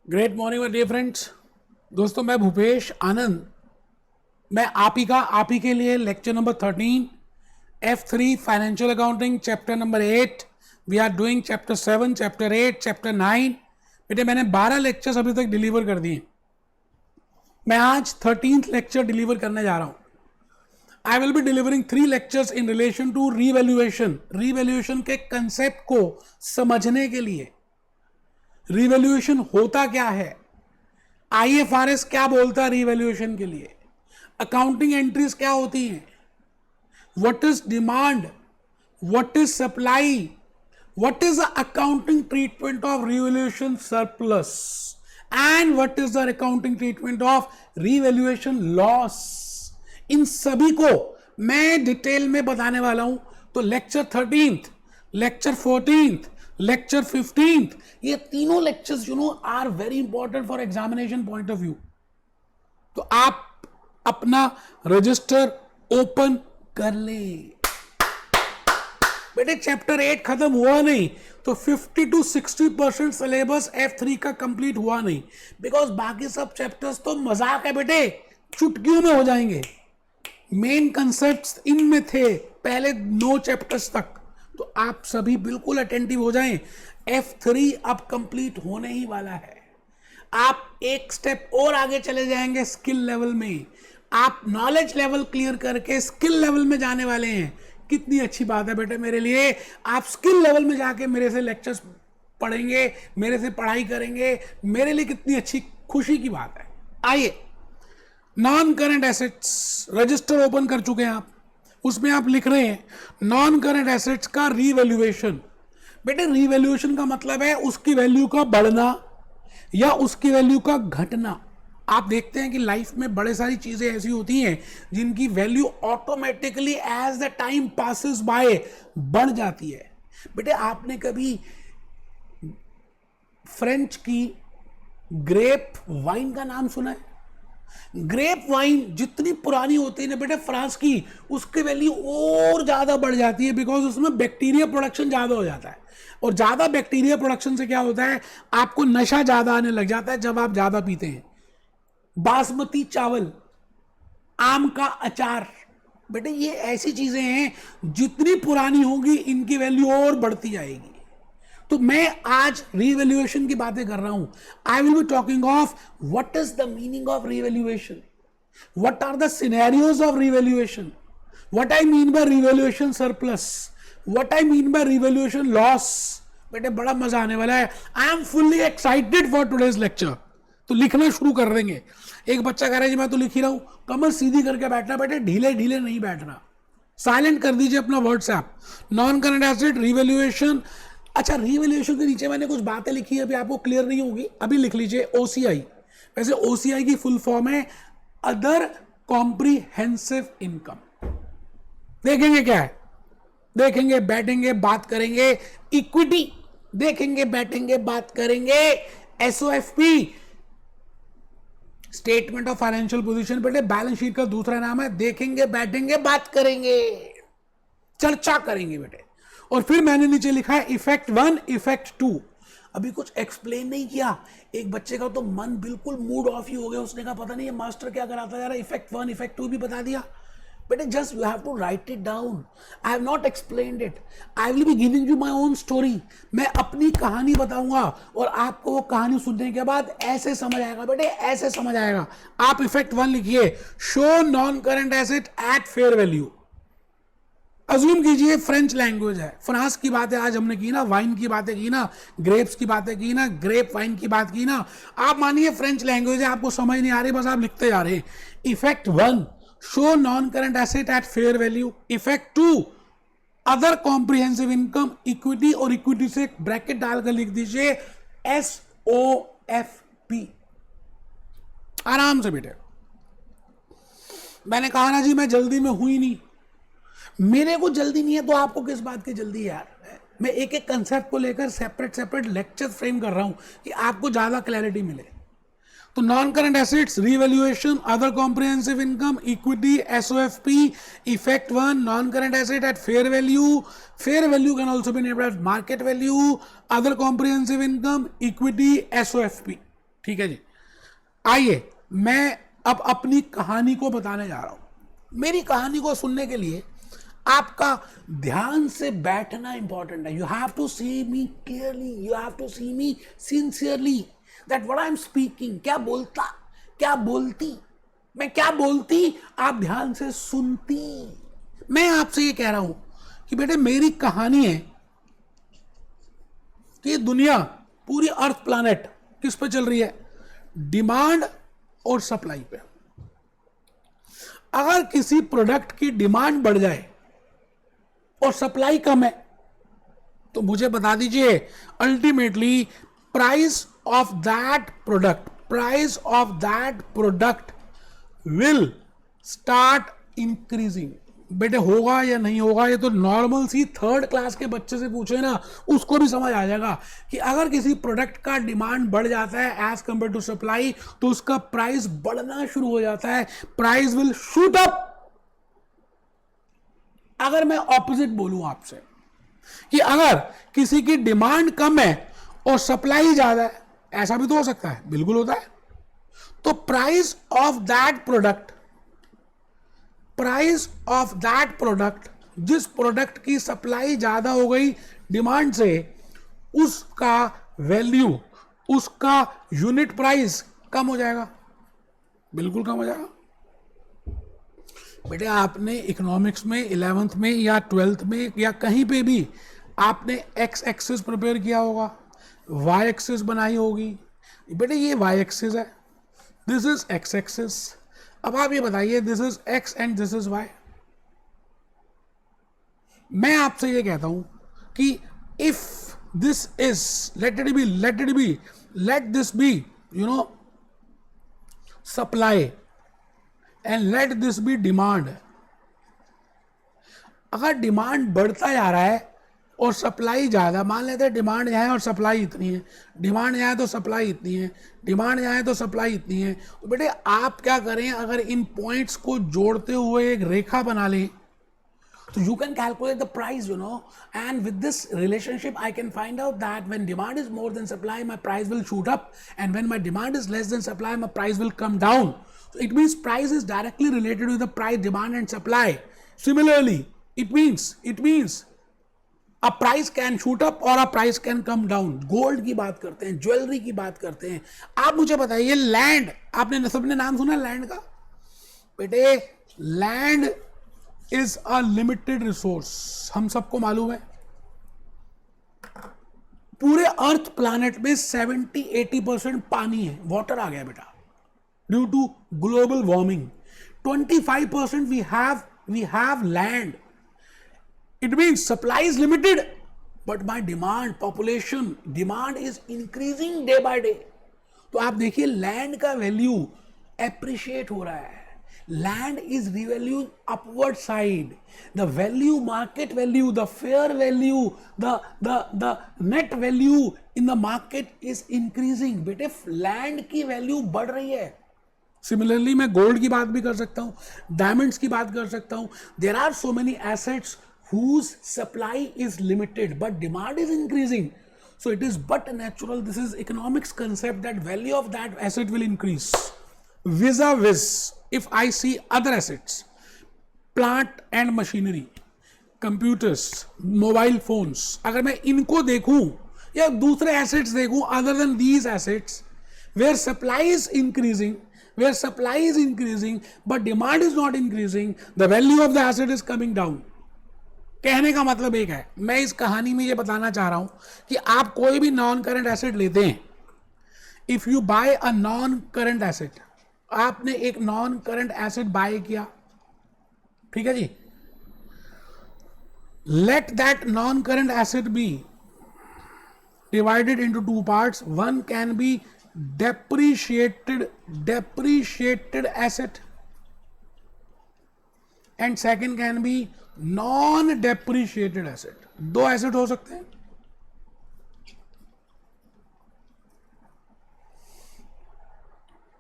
Great morning my dear friends. दोस्तों, मैं भूपेश आनंद, मैं आप ही के लिए lecture number 13 F3 financial accounting chapter number 8। We are doing chapter 7, chapter 8, chapter 9। बेटे, मैंने 12 लेक्चर्स अभी तक डिलीवर कर दिए। मैं आज 13th लेक्चर डिलीवर करने जा रहा हूं। I will be delivering 3 lectures in relation to revaluation के कंसेप्ट को समझने के लिए। रीवैल्यूएशन होता क्या है, IFRS क्या बोलता है रीवैल्यूएशन के लिए, अकाउंटिंग एंट्रीज क्या होती हैं, what is demand, what is supply, what is the accounting treatment of revaluation surplus and what is the accounting treatment of revaluation loss. इन सभी को मैं डिटेल में बताने वाला हूं। तो lecture 13th, lecture 14th, lecture 15th, ये तीनों lectures are very important for examination point of view. तो आप अपना रजिस्टर ओपन कर ले। बेटे, चैप्टर 8 खत्म हुआ नहीं तो 50 to 60% सिलेबस F3 का कंप्लीट हुआ नहीं, बिकॉज बाकी सब चैप्टर्स तो मजाक है बेटे, चुटकियों में हो जाएंगे। मेन कंसेप्ट्स इनमें थे पहले 9 चैप्टर्स तक। तो आप सभी बिल्कुल अटेंटिव हो जाएं। F3 अब कंप्लीट होने ही वाला है। आप एक स्टेप और आगे चले जाएंगे स्किल लेवल में। आप नॉलेज लेवल क्लियर करके स्किल लेवल में जाने वाले हैं। कितनी अच्छी बात है बेटे मेरे लिए। आप स्किल लेवल में जाके मेरे से लेक्चर्स पढ़ेंगे, मेरे से पढ़ाई करेंगे, मेरे लिए कितनी अच्छी खुशी की बात है। आइए, non current assets register open कर चुके हैं आप। उसमें आप लिख रहे हैं नॉन करंट एसेट्स का रीवैल्यूएशन। बेटे, रीवैल्यूएशन का मतलब है उसकी वैल्यू का बढ़ना या उसकी वैल्यू का घटना। आप देखते हैं कि लाइफ में बड़े सारी चीजें ऐसी होती हैं जिनकी value automatically as the time passes by बढ़ जाती है। बेटे, आपने कभी फ्रेंच की ग्रेप वाइन का नाम सुना है? ग्रेप वाइन जितनी पुरानी होती है ना बेटे फ्रांस की, उसकी वैल्यू और ज्यादा बढ़ जाती है, बिकॉज उसमें बैक्टीरिया प्रोडक्शन ज्यादा हो जाता है। और ज्यादा बैक्टीरिया प्रोडक्शन से क्या होता है, आपको नशा ज्यादा आने लग जाता है जब आप ज्यादा पीते हैं। बासमती चावल, आम का अचार, बेटे ये ऐसी चीजें हैं जितनी पुरानी होगी इनकी वैल्यू और बढ़ती जाएगी। तो मैं आज रीवैल्यूएशन की बातें कर रहा हूं। I will be talking of what is the meaning of revaluation, what are the scenarios of revaluation, what I mean by revaluation surplus, what I mean by revaluation loss. बेटे, बड़ा मजा आने वाला है। I am fully excited for today's lecture. तो लिखना शुरू कर देंगे। एक बच्चा कह रहा है जी मैं तो लिख ही रहा हूं। कमर सीधी करके बैठना बेटे, ढीले ढीले नहीं बैठना। साइलेंट कर दीजिए अपना WhatsApp. Non current asset revaluation. अच्छा, रीवैल्यूएशन के नीचे मैंने कुछ बातें लिखी है, अभी आपको क्लियर नहीं होगी, अभी लिख लीजिए OCI। वैसे OCI की फुल फॉर्म है अदर कॉम्प्रिहेंसिव इनकम। देखेंगे क्या है, देखेंगे, बैठेंगे, बात करेंगे। इक्विटी देखेंगे, बैठेंगे, बात करेंगे। SOFP statement of financial position, बेटे बैलेंस शीट का दूसरा नाम है। देखेंगे, बैठेंगे, बात करेंगे, चर्चा करेंगे बेटे। और फिर मैंने नीचे लिखा है इफेक्ट 1, इफेक्ट 2। अभी कुछ एक्सप्लेन नहीं किया। एक बच्चे का तो मन बिल्कुल मूड ऑफ ही हो गया, उसने कहा पता नहीं ये मास्टर क्या कराता जा रहा है। इफेक्ट 1, इफेक्ट 2 भी बता दिया। बेटे, just you have to write it down. I have not explained it, I will be giving you my own story. मैं अपनी कहानी बताऊंगा और आपको वो कहानी सुनने के बाद ऐसे समझ आएगा बेटे, ऐसे समझ आएगा। आप इफेक्ट 1 लिखिए, show non current asset at fair value. Assume कीजिए फ्रेंच लैंग्वेज है, फ्रांस की बातें आज हमने की ना, वाइन की बातें की ना, ग्रेप्स की बातें की ना, ग्रेप वाइन की बात की ना। आप मानिए फ्रेंच लैंग्वेज है, आपको समझ नहीं आ रही, बस आप लिखते जा रहे हैं। Effect 1, show non current asset at fair value. Effect 2, other comprehensive income, equity, और इक्विटी से ब्रैकेट डालकर लिख दीजिए SOFP। आराम से बेटे। मैंने कहा ना जी मैं जल्दी में हुई नहीं, मेरे को जल्दी नहीं है तो आपको किस बात की जल्दी है यार। मैं एक एक कंसेप्ट को लेकर सेपरेट सेपरेट लेक्चर फ्रेम कर रहा हूं कि आपको ज्यादा क्लैरिटी मिले। तो non current assets, revaluation, other comprehensive income, equity, SOFP। Effect 1, non current asset at fair value. Fair value can also be named as market value, other comprehensive income, equity, SOFP। ठीक है जी, आइए मैं अब अपनी कहानी को बताने जा रहा हूं। मेरी कहानी को सुनने के लिए आपका ध्यान से बैठना इंपॉर्टेंट है। You have to see me clearly, you have to see me sincerely that what I am speaking. क्या बोलता, क्या बोलती, मैं क्या बोलती, आप ध्यान से सुनती। मैं आपसे ये कह रहा हूं कि बेटे मेरी कहानी है कि ये दुनिया, पूरी अर्थ प्लैनेट किस पे चल रही है? डिमांड और सप्लाई पे। अगर किसी प्रोडक्ट की डिमांड बढ़ जाए और सप्लाई कम है तो मुझे बता दीजिए ultimately price of that product, price of that product will start increasing. बेटे होगा या नहीं होगा ये तो नॉर्मल सी थर्ड क्लास के बच्चे से पूछे ना, उसको भी समझ आ जाएगा कि अगर किसी प्रोडक्ट का डिमांड बढ़ जाता है एज कंपेयर टू सप्लाई तो उसका प्राइस बढ़ना शुरू हो जाता है, प्राइस विल शूट अप। अगर मैं ऑपोजिट बोलूं आपसे कि अगर किसी की डिमांड कम है और सप्लाई ज्यादा है, ऐसा भी तो हो सकता है, बिल्कुल होता है, तो price of that product, price of that product, जिस प्रोडक्ट की सप्लाई ज्यादा हो गई डिमांड से, उसका वैल्यू, उसका यूनिट प्राइस कम हो जाएगा, बिल्कुल कम हो जाएगा। बेटे आपने इकोनॉमिक्स में 11th में या 12th में या कहीं पे भी आपने एक्स एक्सिस प्रिपेयर किया होगा, वाई एक्सिस बनाई होगी। बेटे ये वाई एक्सिस है, दिस इज एक्स एक्सिस। अब आप ये बताइए this is X and this is Y. मैं आपसे ये कहता हूं कि if this is, let it be, let it be, let this be you know supply and let this be demand. अगर डिमांड बढ़ता जा रहा है और सप्लाई ज्यादा, मान लेते हैं डिमांड यहाँ है और सप्लाई इतनी है, डिमांड यहाँ है तो सप्लाई इतनी है, डिमांड यहाँ है तो सप्लाई इतनी है, तो बेटे आप क्या करें, अगर इन पॉइंट्स को जोड़ते हुए एक रेखा बना लें तो you can calculate the price, you know, and with this relationship I can find out that when demand is more than supply my price will shoot up, and when my demand is less than supply my price will come down. So it means price is directly related with the price, demand and supply. Similarly it means a price can shoot up or a price can come down. Gold की बात करते हैं, jewellery की बात करते हैं। आप मुझे बताइए लैंड, आपने सबने नाम सुना लैंड का? बेटे land is a limited resource, हम सबको मालूम है। पूरे अर्थ प्लैनेट में 70-80% पानी है, वाटर आ गया बेटा, due to global warming. 25% we have land. It means supply is limited, but my demand, population demand is increasing day by day. तो आप देखिए लैंड का वैल्यू एप्रिशिएट हो रहा है, land is revalued upward side, the value, market value, the fair value, the net value in the market is increasing. बेटे land की value बढ़ रही है। सिमिलरली मैं गोल्ड की बात भी कर सकता हूं, डायमंड्स की बात कर सकता हूं। There are so many assets whose supply is limited but demand is increasing, so it is but natural, this is economics concept, that value of that asset will increase vis-a-vis if I see other assets, plant and machinery, computers, mobile phones, अगर मैं इनको देखूं या दूसरे assets देखूं other than these assets where supply is increasing, but demand is not increasing, the value of the asset is coming down. कहने का मतलब एक है, मैं इस कहानी में ये बताना चाह रहा हूं कि आप कोई भी नॉन करंट एसेट लेते हैं, if you buy a non current asset, आपने एक नॉन करंट एसेट बाय किया, ठीक है जी, let that non current asset be divided into two parts, one can be depreciated asset and second can be non depreciated asset. दो asset हो सकते हैं।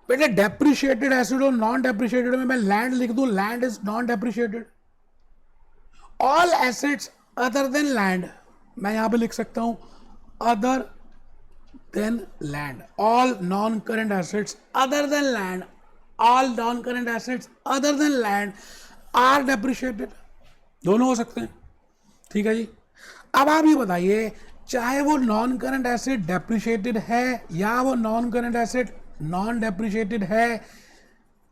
बेटे डेप्रिशिएटेड एसेट और नॉन डेप्रिशिएटेड में मैं लैंड लिख दूं, land is non depreciated. All assets other than land, मैं यहां पे लिख सकता हूं other than land. All non-current assets other than land, all non-current assets other than land are depreciated. दोनों हो सकते हैं, ठीक है जी. अब आप ये बताइए, चाहे वो नॉन करंट एसेट डेप्रिशिएटेड है या वो non current asset non depreciated है,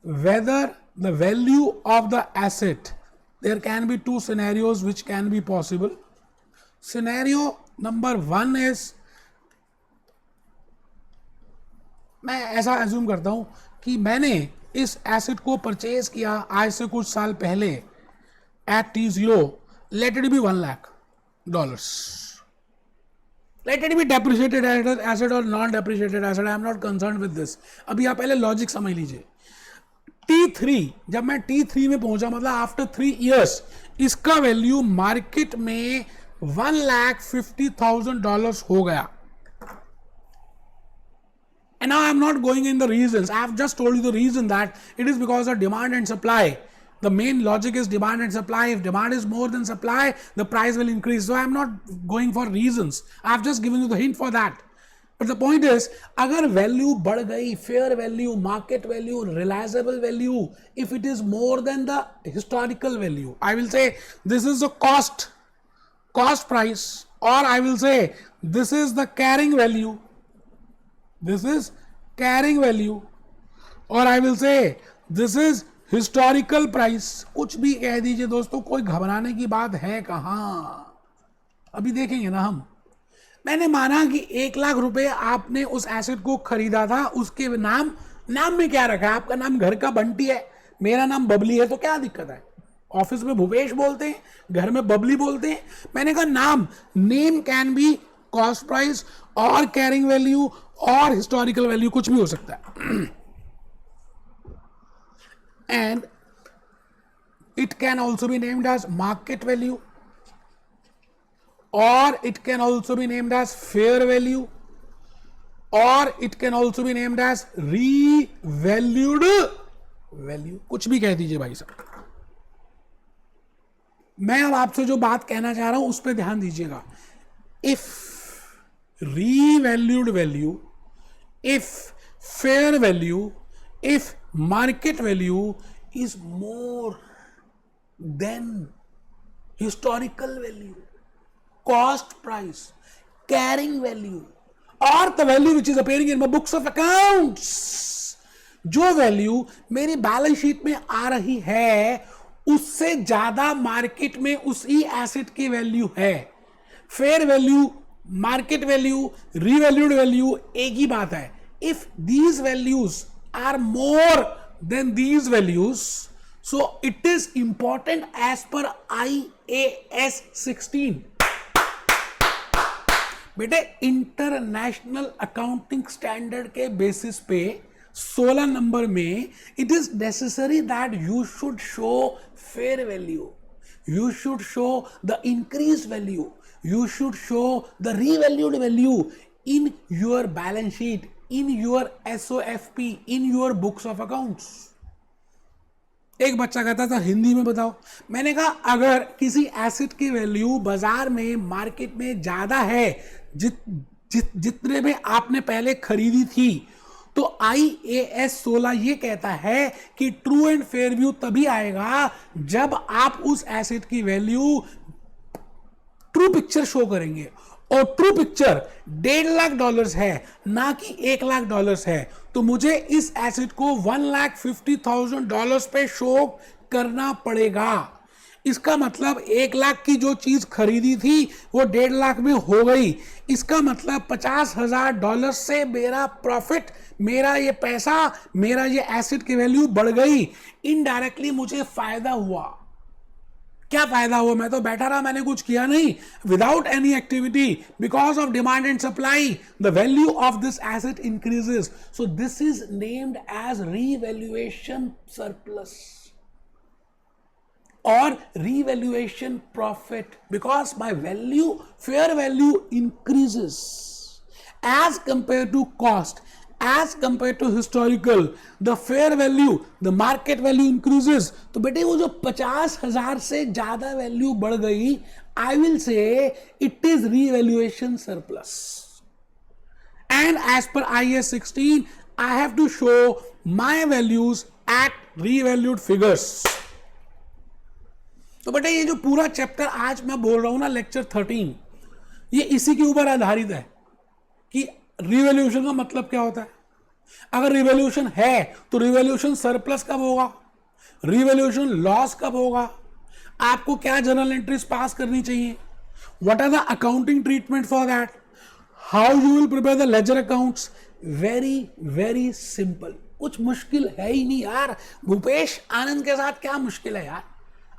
whether the value of the asset, there can be two scenarios which can be possible. Scenario number 1 is, मैं ऐसा एज्यूम करता हूं कि मैंने इस एसेट को परचेज किया आज से कुछ साल पहले at T0, let it be $1,00,000. Let it be depreciated asset or non-depreciated asset. I am not concerned with this. अभी आप पहले लॉजिक समझ लीजिए. T3, जब मैं T3 में पहुंचा, मतलब आफ्टर 3 years इसका वैल्यू मार्केट में $1,50,000 हो गया. And now I am not going in the reasons. I have just told you the reason that it is because of demand and supply. The main logic is demand and supply. If demand is more than supply, the price will increase. So I am not going for reasons. I have just given you the hint for that. But the point is, अगर value बढ़ गई, fair value, market value, realizable value, if it is more than the historical value, I will say this is the cost price, or I will say this is the carrying value. This is carrying value, or I will say this is historical price. कुछ भी कह दीजिए दोस्तों, कोई घबराने की बात है कहां, अभी देखेंगे ना हम. मैंने माना कि 1,00,000 रुपए आपने उस एसेट को खरीदा था, उसके नाम में क्या रखा है, आपका नाम घर का बंटी है, मेरा नाम बबली है, तो क्या दिक्कत है. ऑफिस में भूपेश बोलते हैं, घर में बबली बोलते हैं. मैंने कहा name can be cost price और कैरिंग वैल्यू और हिस्टोरिकल वैल्यू, कुछ भी हो सकता है. And it can also be named as market value, or it can also be named as fair value, or it can also be named as revalued value. कुछ भी कह दीजिए भाई साहब. मैं अब आपसे जो बात कहना चाह रहा हूं उस पर ध्यान दीजिएगा. If revalued value, if fair value, if market value is more than historical value, cost price, carrying value, or the value which is appearing in my books of accounts, जो वैल्यू मेरी बैलेंस शीट में आ रही है उससे ज्यादा market में उसी asset की वैल्यू है. Fair value, market value, revalued value एक ही बात है. If these values are more than these values, so it is important as per IAS 16. बेटे इंटरनेशनल अकाउंटिंग स्टैंडर्ड के बेसिस पे 16 नंबर में it is necessary that you should show fair value, you should show the increase value, you should show the revalued value in your balance sheet, in your SOFP, in your books of accounts. एक बच्चा कहता था हिंदी में बताओ. मैंने कहा अगर किसी एसेट की वैल्यू बाजार में, मार्केट में ज्यादा है जितने में आपने पहले खरीदी थी, तो IAS 16 ये कहता है कि ट्रू एंड फेयर व्यू तभी आएगा जब आप उस एसेट की वैल्यू ट्रू पिक्चर शो करेंगे. और ट्रू पिक्चर $1,50,000 है, ना कि $1,00,000 है. तो मुझे इस एसेट को $1,50,000 पे शो करना पड़ेगा. इसका मतलब 1,00,000 की जो चीज खरीदी थी वो $1,50,000 में हो गई. इसका मतलब $50,000 से मेरा प्रॉफिट, मेरा ये पैसा, मेरा ये एसेट की वैल्यू बढ़ गई. इनडायरेक्टली मुझे फायदा हुआ. क्या फायदा हुआ? मैं तो बैठा रहा, मैंने कुछ किया नहीं. Without any activity, because of demand and supply, the value of this asset increases. So this is named as revaluation surplus or revaluation profit, because my value, fair value increases as compared to cost, as compared to historical. The fair value, the market value increases. तो बेटे वो जो 50,000 से ज्यादा value बढ़ गई, I will say it is revaluation surplus. and as per IAS 16 I have to show my values at revalued figures. तो बेटा ये जो पूरा चैप्टर आज मैं बोल रहा हूं ना, लेक्चर 13, ये इसी के ऊपर आधारित है कि रिवैल्यूएशन का मतलब क्या होता है। अगर रिवैल्यूएशन है तो रिवैल्यूएशन सरप्लस कब होगा, रिवैल्यूएशन लॉस कब होगा, आपको क्या जर्नल एंट्रीज पास करनी चाहिए, what are the accounting treatment for that, how you will prepare the ledger accounts. Very very simple, कुछ मुश्किल है ही नहीं यार। भूपेश आनंद के साथ क्या मुश्किल है यार,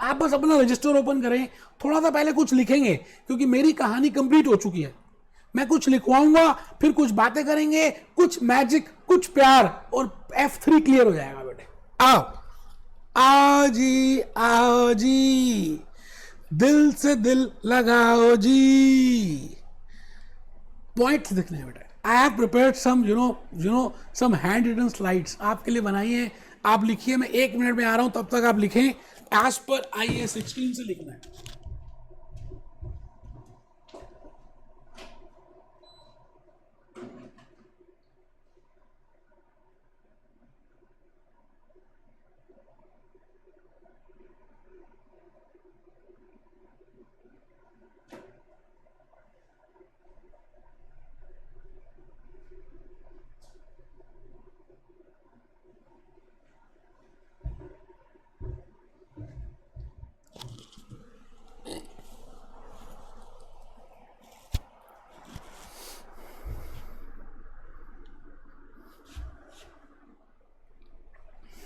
आप बस अपना रजिस्टर ओपन करें, थोड़ा सा पहले कुछ लिखेंगे क्योंकि मेरी कहानी कंप्लीट हो चुकी है। मैं कुछ लिखवाऊंगा, फिर कुछ बातें करेंगे, कुछ मैजिक, कुछ प्यार, और F3 क्लियर हो जाएगा बेटे। आओ आओ जी, आओ जी, दिल से दिल लगाओ जी। पॉइंट्स दिखने हैं बेटा। I have prepared some some handwritten slides आपके लिए बनाई है। आप लिखिए, मैं 1 मिनट में आ रहा हूं, तब तक आप लिखें। एज पर IAS 16 से लिखना है।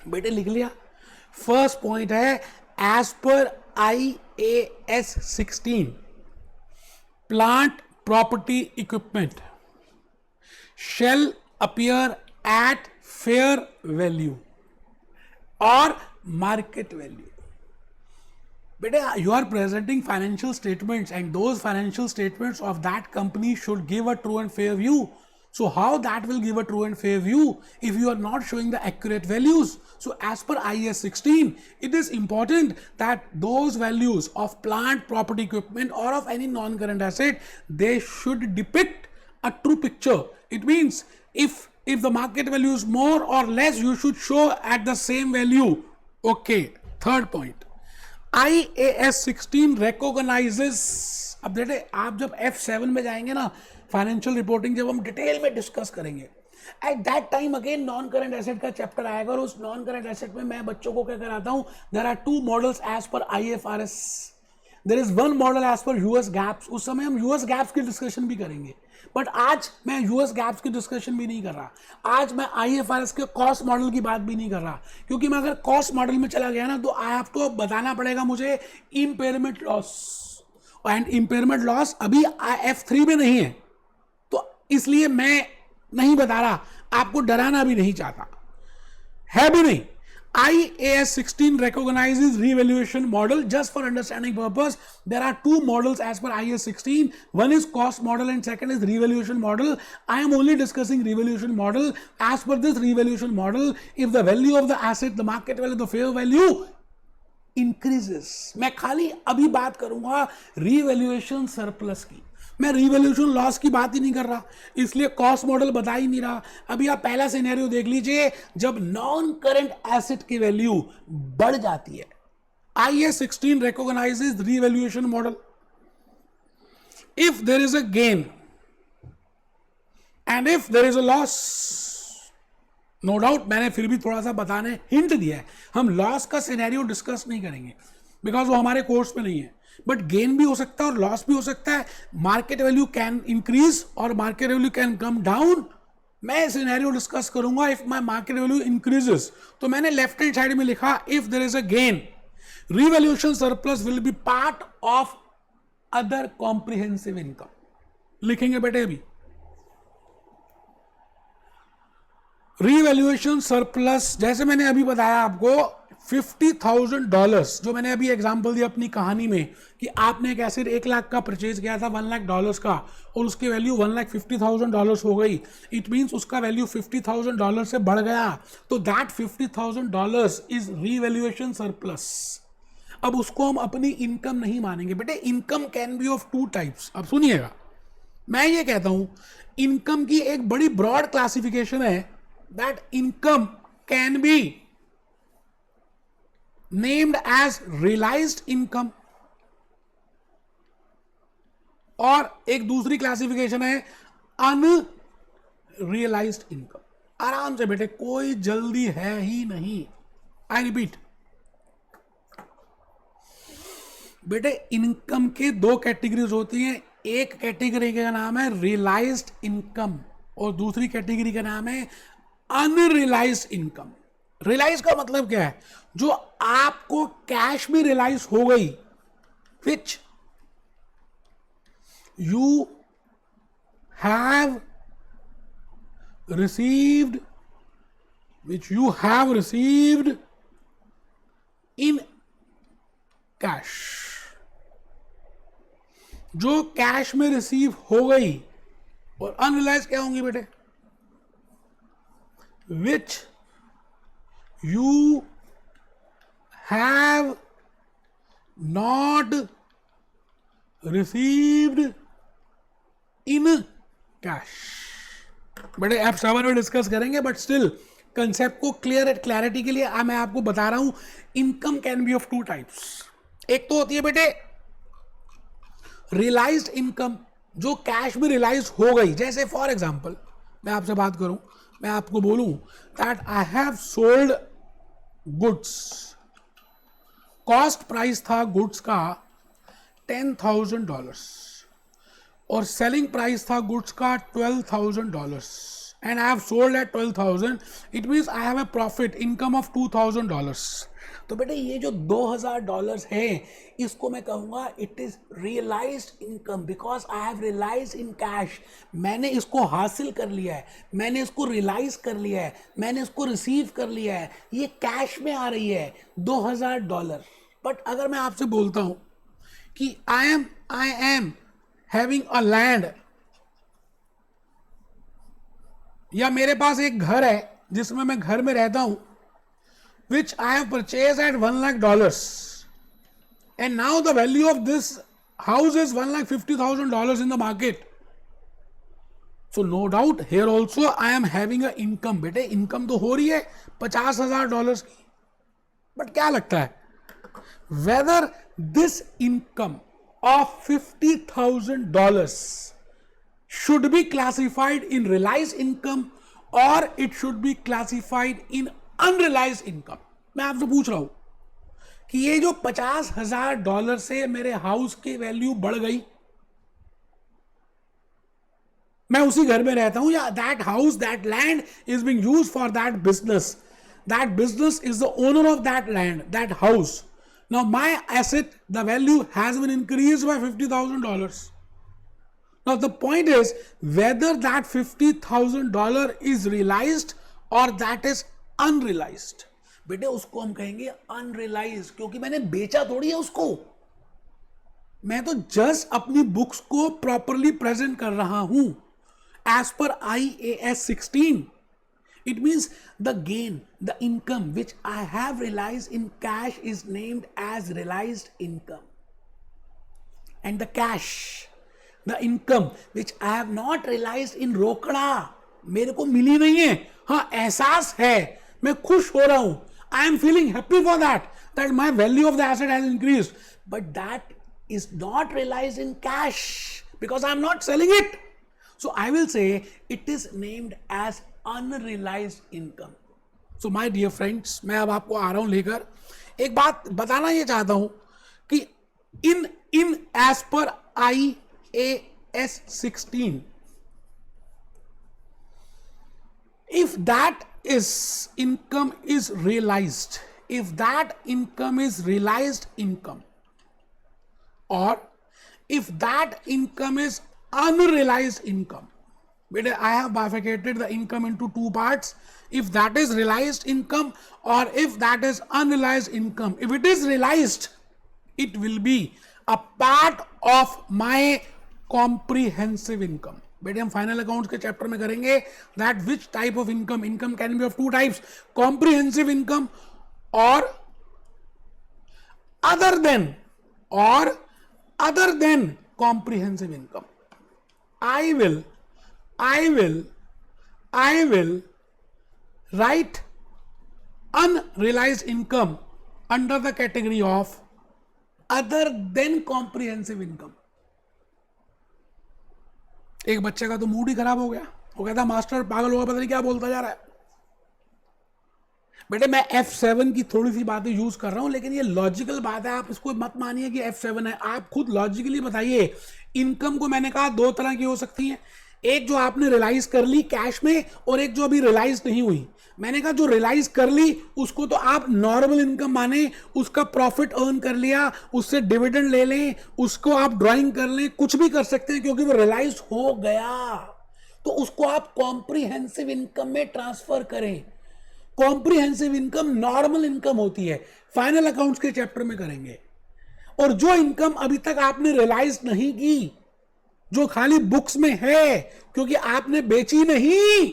बेटे लिख लिया। फर्स्ट पॉइंट है, as per IAS 16 plant property equipment shall appear at fair value or market value. Beta, you are presenting financial statements and those financial statements of that company should give a true and fair view. So how that will give a true and fair view if you are not showing the accurate values? So as per IAS 16, it is important that those values of plant, property, equipment or of any non-current asset, they should depict a true picture. It means if the market value is more or less, you should show at the same value. Okay. Third point, IAS 16 recognizes, अब देखिए आप जब F7 में जाएंगे ना, financial reporting जब हम detail में डिस्कस करेंगे, at that time again non current asset का चैप्टर आएगा। और उस नॉन करंट एसेट में मैं बच्चों को क्या कराता हूं, there are 2 models as per IFRS, there is 1 model as per US GAAPs. उस समय हम US गैप्स की डिस्कशन भी करेंगे, बट आज मैं US गैप्स की डिस्कशन भी नहीं कर रहा। आज मैं IFRS के कॉस्ट मॉडल की बात भी नहीं कर रहा, क्योंकि मैं अगर कॉस्ट मॉडल में चला गया ना तो आई हैव टू बताना पड़ेगा मुझे impairment loss, and impairment loss अभी F3 में नहीं है, तो इसलिए मैं नहीं बता रहा, आपको डराना भी नहीं चाहता, है भी नहीं। IAS 16 recognizes revaluation model just for understanding purpose. There are 2 models as per IAS 16. One is cost model and second is revaluation model. I am only discussing revaluation model. As per this revaluation model, if the value of the asset, the market value, the fair value increases, मैं खाली अभी बात करूंगा revaluation surplus की, मैं revaluation loss की बात ही नहीं कर रहा, इसलिए कॉस्ट मॉडल बता ही नहीं रहा। अभी आप पहला सिनेरियो देख लीजिए, जब नॉन करंट एसेट की वैल्यू बढ़ जाती है। IAS 16 recognizes revaluation model. If there is a gain and if there is a loss, no doubt मैंने फिर भी थोड़ा सा बताने हिंट दिया है, हम लॉस का सिनेरियो डिस्कस नहीं करेंगे बिकॉज वो हमारे कोर्स में नहीं है, बट गेन भी हो सकता है और लॉस भी हो सकता है। मार्केट वैल्यू कैन इंक्रीज और market value can come down. मैं सिनेरियो डिस्कस करूंगा if my market value increases, तो मैंने लेफ्ट हैंड साइड में लिखा if there is a gain, revaluation surplus will be part of other comprehensive income. लिखेंगे बेटे अभी रिवैल्यूएशन सरप्लस, जैसे मैंने अभी बताया आपको $50,000, जो मैंने अभी एग्जांपल दिया अपनी कहानी में कि आपने एक एसेट 1 लाख का परचेज किया था $1 लाख का और उसकी वैल्यू $1,50,000 हो गई। इट मींस उसका वैल्यू $50,000 से बढ़ गया, तो दैट $50,000 इज रिवैल्यूएशन सरप्लस। अब उसको हम अपनी इनकम नहीं मानेंगे बेटे। Income can B of 2 types. अब सुनिएगा, मैं ये कहता हूं इनकम की एक बड़ी ब्रॉड क्लासिफिकेशन है, that income can be named as realised income, और एक दूसरी क्लासिफिकेशन है अनरियलाइज्ड इनकम। आराम से बेटे, कोई जल्दी है ही नहीं। आई रिपीट बेटे, इनकम के दो कैटेगरीज होती हैं। एक कैटेगरी का नाम है रियलाइज्ड इनकम और दूसरी कैटेगरी का नाम है अनरियलाइज्ड इनकम। रियलाइज का मतलब क्या है? जो आपको कैश में रियलाइज हो गई, विच you have received, which you have received in cash, जो कैश में रिसीव हो गई। और अनरियलाइज क्या होंगी बेटे? which you have not received in cash. बड़े एफ 7 में डिस्कस करेंगे, बट स्टिल कंसेप्ट को क्लैरिटी के लिए मैं आपको बता रहा हूं, income can B of two types. एक तो होती है बेटे रियलाइज्ड इनकम, जो कैश में रियलाइज हो गई। जैसे फॉर एग्जांपल मैं आपसे बात करूं, मैं आपको बोलूं that I have sold goods, cost price था गुड्स का $10,000 और सेलिंग प्राइस था गुड्स का $12,000 and I have sold at 12,000, it means I have a profit income of $2,000। तो बेटे ये जो $2,000 है, इसको मैं कहूँगा it is realised income, because I have realise in cash. मैंने इसको हासिल कर लिया है, मैंने इसको रियलाइज कर लिया है, मैंने इसको रिसीव कर लिया है, ये कैश में आ रही है $2,000। बट अगर मैं आपसे बोलता हूँ कि I am having a land, या मेरे पास एक घर है जिसमें मैं घर में रहता हूं, which I have purchased at $1 lakh, and now the value of this house is $1,50,000 in the market. So no doubt here also I am having a income। बेटे इनकम तो हो रही है $50,000 की, बट क्या लगता है whether this income of $50,000 should be classified in realized income or it should be classified in unrealized income। मैं आपसे पूछ रहा हूं कि ये जो $50,000 से मेरे हाउस की वैल्यू बढ़ गई, मैं उसी घर में रहता हूं, या that house, that land is being used for that business is the owner of that land, that house. Now my asset, the value has been increased by $50,000. Now the point is whether that $50,000 is realized or that is unrealized। बेटे उसको हम कहेंगे unrealized, क्योंकि मैंने बेचा थोड़ी है उसको, मैं तो जस्ट अपनी बुक्स को प्रॉपरली प्रेजेंट कर रहा हूं as per IAS 16। It means the gain, the income which I have realized in cash is named as realized income, and the cash, the income which I have not realized in रोकड़ा, मेरे को मिली नहीं है, हाँ एहसास है, मैं खुश हो रहा हूं, I am feeling happy for that my value of the asset has increased, but that is not realized in cash because I am not selling it. So I will say it is named as unrealized income। So my dear friends, मैं अब आपको आ रहा हूं लेकर, एक बात बताना ये चाहता हूं कि in as per IAS 16, if that is income is realized, if that income is realized income, or if that income is unrealized income, but I have bifurcated the income into two parts, if that is realized income or if that is unrealized income। If it is realized, it will be a part of my comprehensive income। बेटे हम final accounts के chapter में करेंगे that which type of income can be of two types, comprehensive income or other than comprehensive income। I will, I will write unrealized income under the category of other than comprehensive income. एक बच्चे का तो mood ही खराब हो गया, वो कहता master पागल होगा, पता नहीं क्या बोलता जा रहा है। बेटे मैं F7 की थोड़ी सी बातें यूज कर रहा हूं, लेकिन ये लॉजिकल बात है, आप इसको मत मानिए कि F7 है। आप खुद लॉजिकली बताइए। इनकम को मैंने कहा दो तरह की हो सकती है, एक जो आपने रियलाइज कर ली कैश में, और एक जो अभी रियलाइज नहीं हुई। मैंने कहा जो रियलाइज कर ली उसको तो आप नॉर्मल इनकम माने, उसका प्रॉफिट अर्न कर लिया, उससे डिविडेंड ले लें, उसको आप ड्राइंग कर लें, कुछ भी कर सकते हैं क्योंकि वो रियलाइज हो गया। तो उसको आप कॉम्प्रिहेंसिव इनकम में ट्रांसफर करें। कॉम्प्रिहेंसिव इनकम नॉर्मल इनकम होती है, फाइनल अकाउंट्स के चैप्टर में करेंगे। और जो इनकम अभी तक आपने रियलाइज नहीं की, जो खाली बुक्स में है क्योंकि आपने बेची नहीं,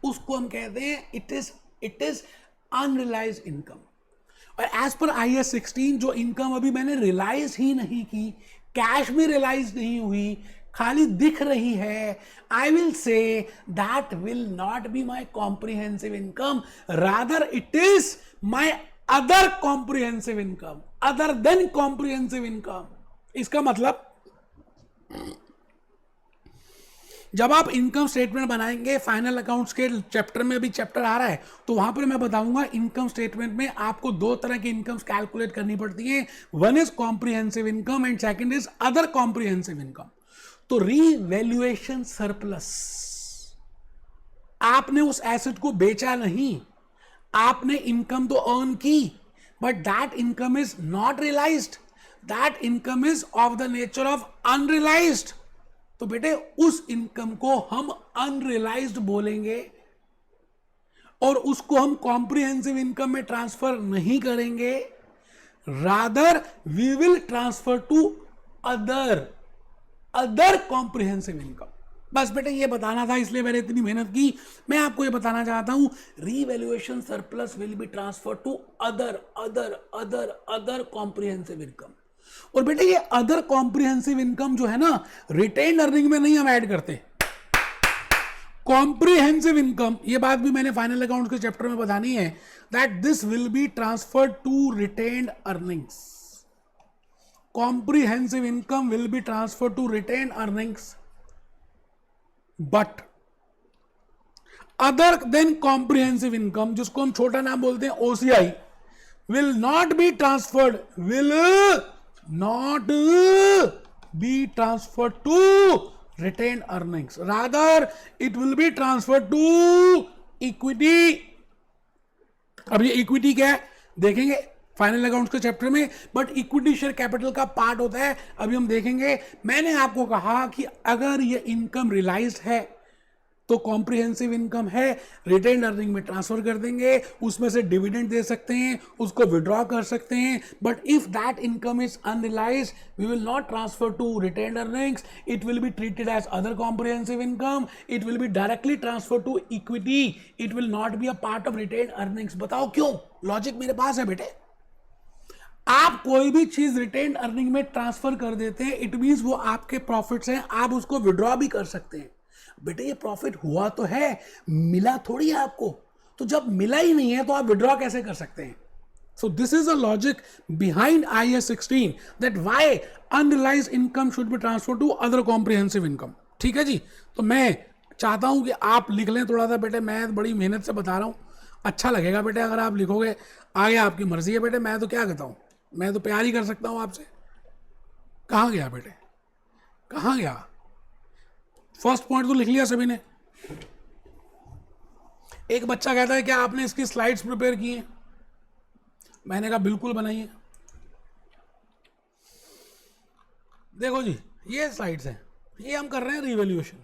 उसको हम कहते हैं इट इज अनरियलाइज इनकम। और एज पर IAS 16 जो इनकम अभी मैंने रियलाइज ही नहीं की, कैश में रियलाइज नहीं हुई, खाली दिख रही है, I will say that will not be my comprehensive income, rather it is my other comprehensive income, other than comprehensive income. इसका मतलब जब आप इनकम स्टेटमेंट बनाएंगे, फाइनल अकाउंट्स के चैप्टर में भी चैप्टर आ रहा है, तो वहां पर मैं बताऊंगा इनकम स्टेटमेंट में आपको दो तरह की इनकम्स कैलकुलेट करनी पड़ती है। One is comprehensive income and second is other comprehensive income. तो रीवैल्यूएशन सरप्लस, आपने उस एसेट को बेचा नहीं, आपने इनकम तो अर्न की, but that income is not realised, that income is of the nature of unrealised. तो बेटे उस इनकम को हम अनरियलाइज्ड बोलेंगे और उसको हम कॉम्प्रिहेंसिव इनकम में ट्रांसफर नहीं करेंगे, rather we will transfer to other comprehensive income. बस बेटे ये बताना था, इसलिए मैंने इतनी मेहनत की। मैं आपको ये बताना चाहता हूं, revaluation surplus will be transfer to other comprehensive income. और बेटे ये अदर कॉम्प्रिहेंसिव इनकम जो है ना, रिटेन अर्निंग में नहीं हम ऐड करते। कॉम्प्रिहेंसिव इनकम, ये बात भी मैंने फाइनल अकाउंट के चैप्टर में बतानी है, that this will be transferred to retained earnings. Comprehensive income will be transferred to retained earnings, but other than comprehensive income, जिसको हम छोटा नाम बोलते हैं OCI, will not be transferred to retained earnings, rather it will be transferred to equity। अब ये equity क्या है देखेंगे फाइनल अकाउंट्स के चैप्टर में, बट इक्विटी शेयर कैपिटल का पार्ट होता है, अभी हम देखेंगे। मैंने आपको कहा कि अगर ये इनकम रियलाइज्ड है तो कॉम्प्रिहेंसिव इनकम है, रिटेन्ड अर्निंग में ट्रांसफर कर देंगे, उसमें से डिविडेंड दे सकते हैं, उसको विड्रॉ कर सकते हैं। But if that income is unrealised, we will not transfer to retained earnings, it will be treated as other comprehensive income, it will be directly transfer to equity, it will not be a part of retained earnings. बताओ क्यों? Logic मेरे पास है बेटे। आप कोई भी चीज retained earning में ट्रांसफर कर देते हैं, इट मींस वो आपके प्रॉफिट्स हैं, आप उसको विड्रॉ भी कर सकते हैं। बेटे ये प्रॉफिट हुआ तो है, मिला थोड़ी है आपको, तो जब मिला ही नहीं है तो आप विड्रॉ कैसे कर सकते हैं? So this is a logic behind IAS 16 that why unrealised income should be transfer to other comprehensive income. ठीक है जी, तो मैं चाहता हूं कि आप लिख लें थोड़ा सा बेटे, मैं बड़ी मेहनत से बता रहा हूं, अच्छा लगेगा बेटे अगर आप लिखोगे, आगे आपकी मर्जी है बेटे। मैं तो क्या कहता हूं, मैं तो प्यार ही कर सकता हूं आपसे। कहां गया बेटे, कहां गया? फर्स्ट पॉइंट तो लिख लिया सभी ने। एक बच्चा कहता है क्या आपने इसकी स्लाइड्स प्रिपेयर की हैं? मैंने कहा बिल्कुल बनाइए। देखो जी, ये स्लाइड्स हैं, ये हम कर रहे हैं रिवैल्यूएशन,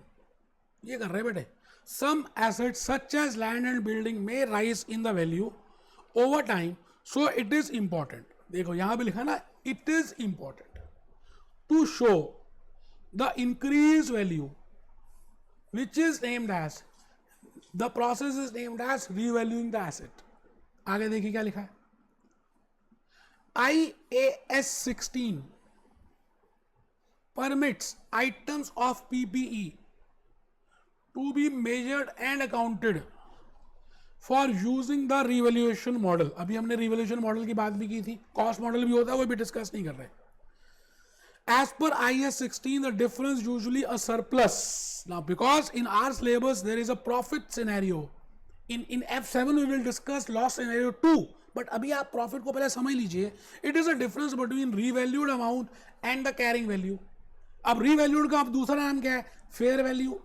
ये कर रहे हैं बेटे। Some assets such as land and building में rise in the value over time, so it is important. देखो यहां भी लिखा ना, it is important to show the increase value which is named as, the process is named as revaluing the asset। आगे देखिए क्या लिखा है, IAS 16 permits items of PPE to be measured and accounted for using the revaluation model. अभी हमने revaluation model की बात भी की थी, cost model भी होता है, वो भी डिस्कस नहीं कर रहे. As per IS 16, the difference usually a surplus. Now, because in our syllabus there is a profit scenario. In F7 we will discuss loss scenario 2. But अभी आप profit को पहले समझ लीजिए. It is a difference between revalued amount and the carrying value. अब revalued का अब दूसरा नाम क्या है? Fair value,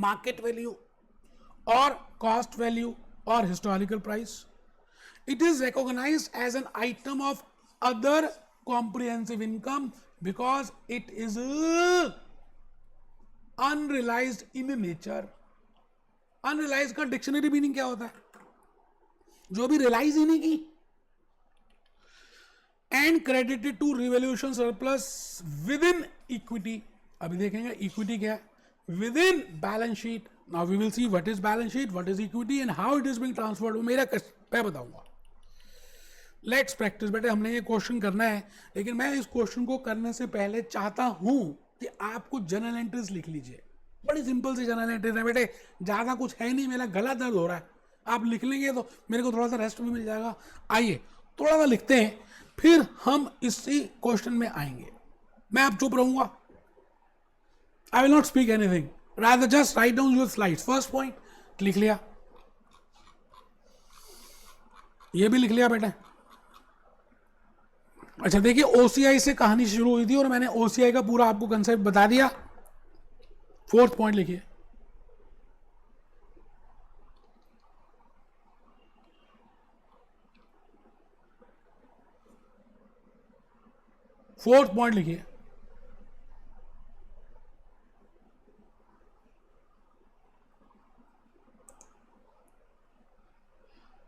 market value, or cost value, or historical price. It is recognized as an item of other comprehensive income because it is unrealized in nature. Unrealized का dictionary meaning क्या होता है? जो भी रियलाइज ही नहीं की. And credited to revaluation surplus within equity. अभी देखेंगे इक्विटी क्या है, within balance sheet. Now we will see what is balance sheet, what is equity and how it is being transferred. मैं बताऊंगा. Let's practise. बेटे हमने ये question करना है, लेकिन मैं इस क्वेश्चन को करने से पहले चाहता हूं कि आप कुछ जनरल एंट्रीज लिख लीजिए. बड़ी सिंपल सी जनरल एंट्रीज है बेटे, ज्यादा कुछ है नहीं. मेरा गला दर्द हो रहा है, आप लिख लेंगे तो मेरे को थोड़ा सा रेस्ट भी मिल जाएगा. आइए थोड़ा सा लिखते हैं, फिर हम इसी क्वेश्चन में आएंगे. मैं अब चुप रहूंगा. I will not speak anything, rather just write down your slides. First point लिख लिया, ये भी लिख लिया बेटा. अच्छा देखिए, ओसीआई से कहानी शुरू हुई थी और मैंने ओसीआई का पूरा आपको कंसेप्ट बता दिया. फोर्थ पॉइंट लिखिए. फोर्थ पॉइंट लिखिए.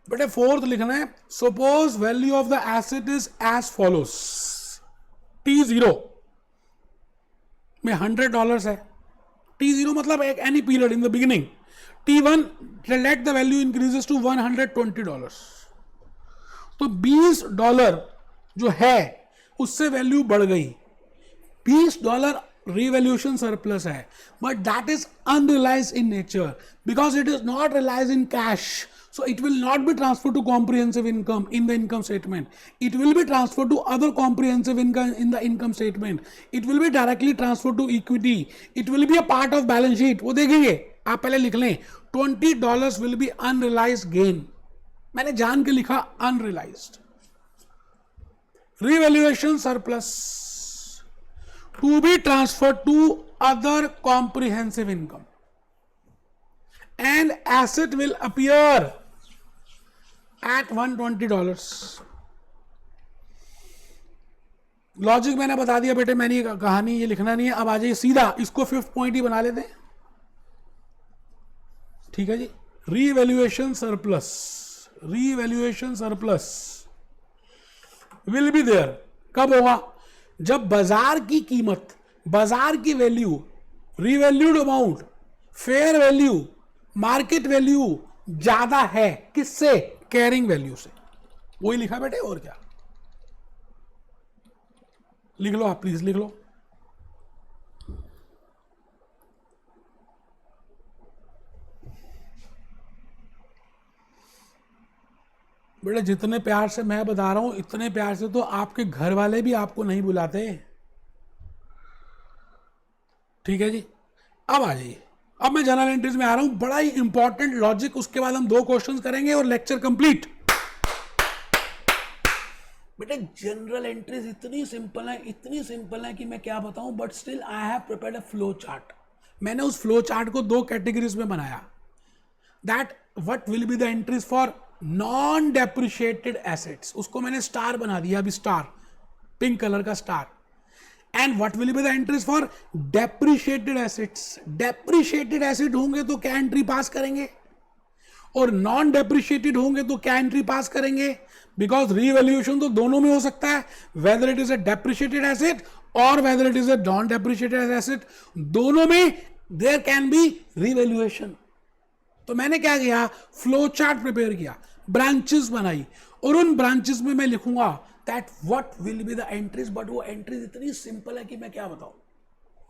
बेटे फोर्थ लिखना है, suppose value of the asset is as follows. T0 में $100 है. T0 मतलब एक any period in the beginning. T1 let the value increases to $120. तो $20 जो है उससे वैल्यू बढ़ गई. $20 रिवैल्यूएशन सरप्लस है, but that is unrealised in nature because it is not realised in cash. So it will not be transferred to comprehensive income in the income statement. It will be transferred to other comprehensive income in the income statement. It will be directly transferred to equity. It will be a part of balance sheet. वो देखेंगे, आप पहले लिख लें. $20 will be unrealized gain. मैंने जान के लिखा unrealized. Revaluation surplus to be transferred to other comprehensive income. And asset will appear at $120. Logic मैंने बता दिया बेटे, मैंने कहानी ये लिखना नहीं है. अब आ जाइए सीधा, इसको फिफ्थ पॉइंट ही बना लेते हैं. ठीक है जी. Revaluation surplus. Revaluation surplus will be there. कब होगा? जब बाजार की कीमत, बाजार की value, revalued amount, fair value, market value ज्यादा है. किससे? कैरिंग वैल्यू से. वही लिखा बेटे, और क्या. लिख लो आप, प्लीज लिख लो. बेटे जितने प्यार से मैं बता रहा हूं, इतने प्यार से तो आपके घर वाले भी आपको नहीं बुलाते. ठीक है जी. अब आ जाइए, अब मैं जनरल एंट्रीज में आ रहा हूं. बड़ा ही इंपॉर्टेंट लॉजिक, उसके बाद हम 2 क्वेश्चंस करेंगे और लेक्चर कंप्लीट. बेटे जनरल एंट्रीज इतनी सिंपल है, इतनी सिंपल है कि मैं क्या बताऊं, but still I have prepared a flow chart. मैंने उस फ्लो चार्ट को 2 कैटेगरीज में बनाया. That what will be the entries for non depreciated assets, उसको मैंने स्टार बना दिया अभी, स्टार, पिंक कलर का star. And what will be the entries for depreciated assets. Depreciated asset होंगे तो क्या एंट्री पास करेंगे, और नॉन डेप्रिशिएटेड होंगे तो क्या एंट्री पास करेंगे. बिकॉज रीवैल्यूएशन तो दोनों में हो सकता है, whether it is a depreciated asset और whether it is a non depreciated asset, दोनों में देयर कैन बी रीवैल्यूएशन. तो मैंने क्या किया, फ्लो चार्ट प्रिपेयर किया, ब्रांचेस बनाई, और उन ब्रांचेस में मैं लिखूंगा that what will be the entries, but वो एंट्रीज इतनी सिंपल है कि मैं क्या बताऊं.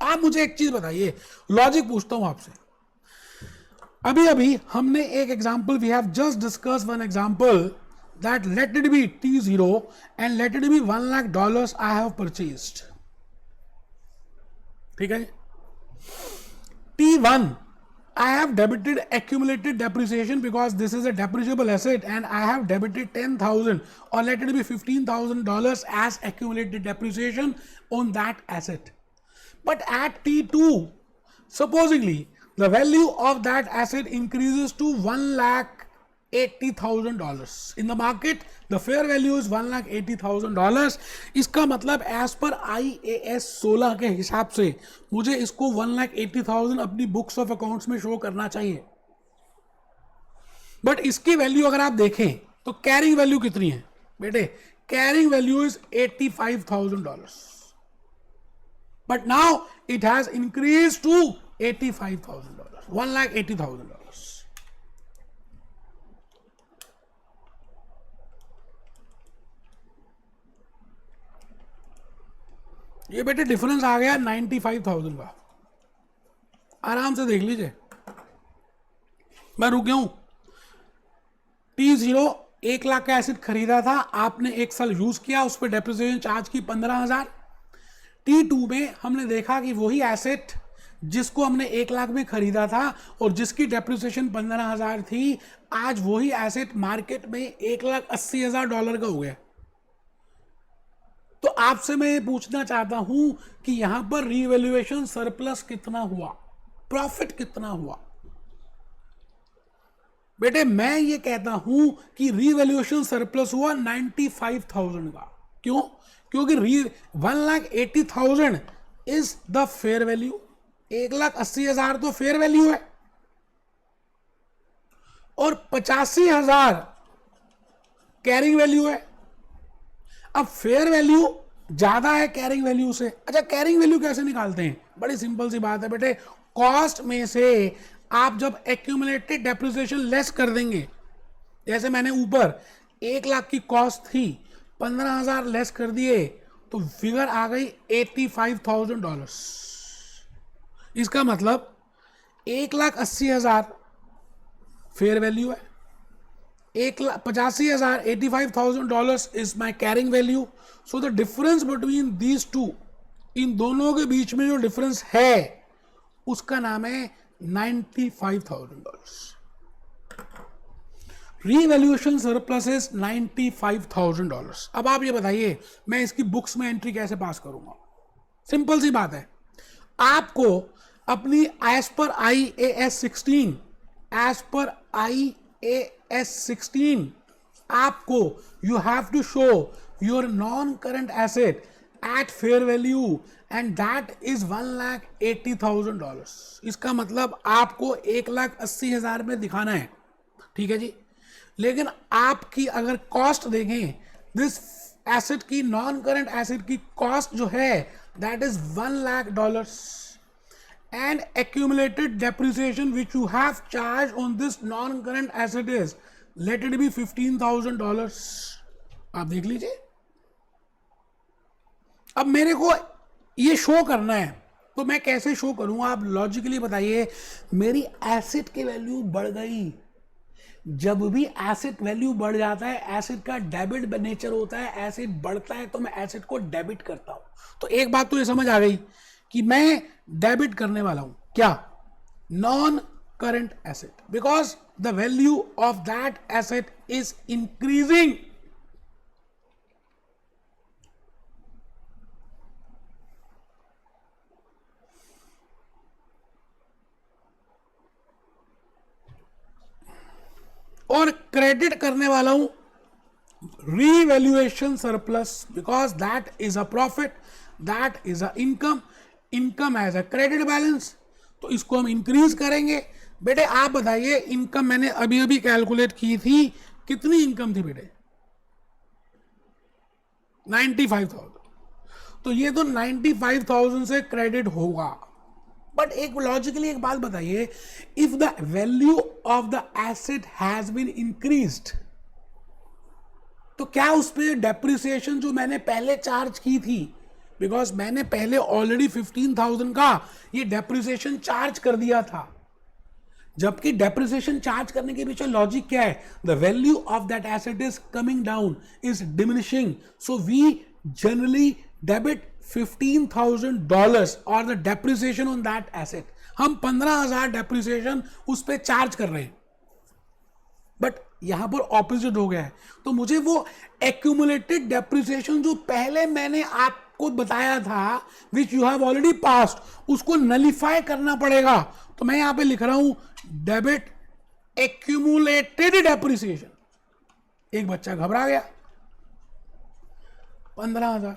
आप मुझे एक चीज बताइए, लॉजिक पूछता हूं आपसे. अभी अभी हमने एक example, we have just discuss one example that let it be T0 and let it be $1,00,000 I have purchased. ठीक है. T1 I have debited accumulated depreciation because this is a depreciable asset and I have debited 10,000 or let it be $15,000 as accumulated depreciation on that asset. But at T2, supposedly the value of that asset increases to $1,80,000. In the market, the fair value is $1,80,000. इसका मतलब as per IAS 16 के हिसाब से मुझे इसको 1,80,000 अपनी books of accounts में show करना चाहिए. बट इसकी वैल्यू अगर आप देखें तो कैरिंग वैल्यू कितनी है बेटे? Carrying value is $85,000. But now it has increase to $85,000, $1,80,000. ये बेटे डिफरेंस आ गया 95,000 का. आराम से देख लीजिए, मैं रुक गया हूं. T0 1,00,000 का एसिड खरीदा था, आपने 1 साल यूज किया, उस पर डेप्रिसिएशन चार्ज की 15,000. T2 में हमने देखा कि वही एसेट जिसको हमने 1,00,000 में खरीदा था और जिसकी डेप्रिसिएशन 15,000 थी, आज वही एसेट मार्केट में $1,80,000 का हो गया. तो आपसे मैं ये पूछना चाहता हूं कि यहां पर रीवैल्यूएशन सरप्लस कितना हुआ, प्रॉफिट कितना हुआ? बेटे मैं ये कहता हूं कि रीवैल्यूएशन सरप्लस हुआ 95,000 का. क्यों? क्योंकि 1,80,000 इज द फेयर वैल्यू. 1,80,000 तो फेयर वैल्यू है और 85,000 कैरिंग वैल्यू है. अब फेयर वैल्यू ज्यादा है कैरिंग वैल्यू से. अच्छा, कैरिंग वैल्यू कैसे निकालते हैं? बड़ी सिंपल सी बात है बेटे. कॉस्ट में से आप जब एक्यूमुलेटेड डेप्रिसिएशन लेस कर देंगे, जैसे मैंने ऊपर 1,00,000 की कॉस्ट थी, 15,000 लेस कर दिए तो फिगर आ गई $85,000. इसका मतलब 1,80,000 फेयर वैल्यू है, 85,000 $85,000 is my carrying value. So the difference between these two, इन दोनों के बीच में जो डिफरेंस है उसका नाम है $95,000. Revaluation surplus is $95,000. अब आप ये बताइए मैं इसकी बुक्स में एंट्री कैसे पास करूंगा? सिंपल सी बात है, आपको अपनी एज पर IAS 16 आपको you have to show your non current asset at fair value and that is $1,80,000. इसका मतलब आपको 1,80,000 में दिखाना है. ठीक है जी. लेकिन आपकी अगर कॉस्ट देखें, दिस एसेट की, नॉन करंट एसेट की कॉस्ट जो है that is $1,00,000 and accumulated depreciation which you have charged on this non-current asset is, let it be $15,000. आप देख लीजिए. अब मेरे को ये शो करना है तो मैं कैसे शो करूंगा? आप लॉजिकली बताइए. मेरी एसेट की वैल्यू बढ़ गई. जब भी एसेट वैल्यू बढ़ जाता है, एसेट का डेबिट नेचर होता है, एसेट बढ़ता है तो मैं एसेट को डेबिट करता हूं. तो एक बात तो ये समझ आ गई कि मैं डेबिट करने वाला हूं. क्या? Non current asset, because the value of that asset is increasing. और क्रेडिट करने वाला हूं revaluation surplus, because that is a profit, that is a income. Income as a credit balance, तो इसको हम इंक्रीज करेंगे. बेटे आप बताइए, इनकम मैंने अभी अभी कैलकुलेट की थी, कितनी इनकम थी बेटे? 95,000. तो ये तो 95,000 से क्रेडिट होगा. बट एक लॉजिकली एक बात बताइए, if the value of the asset has been increased, तो क्या उस पर डेप्रिसिएशन जो मैंने पहले चार्ज की थी, बिकॉज मैंने पहले ऑलरेडी 15,000 का ये डेप्रिसिएशन चार्ज कर दिया था, जबकि डेप्रिसिएशन चार्ज करने के पीछे लॉजिक क्या है, the value of that asset is coming down, is diminishing, so we generally debit $15,000 और the depreciation on that asset. हम 15,000 डेप्रिसिएशन उस पर चार्ज कर रहे हैं, बट यहां पर ऑपोजिट हो गया है। तो मुझे वो एक्यूमुलेटेड डेप्रिसिएशन जो पहले मैंने आपको बताया था, which you have already passed, उसको नलिफाई करना पड़ेगा। तो मैं यहां पे लिख रहा हूं डेबिट एक्यूमुलेटेड डेप्रिसिएशन। एक बच्चा घबरा गया, 15,000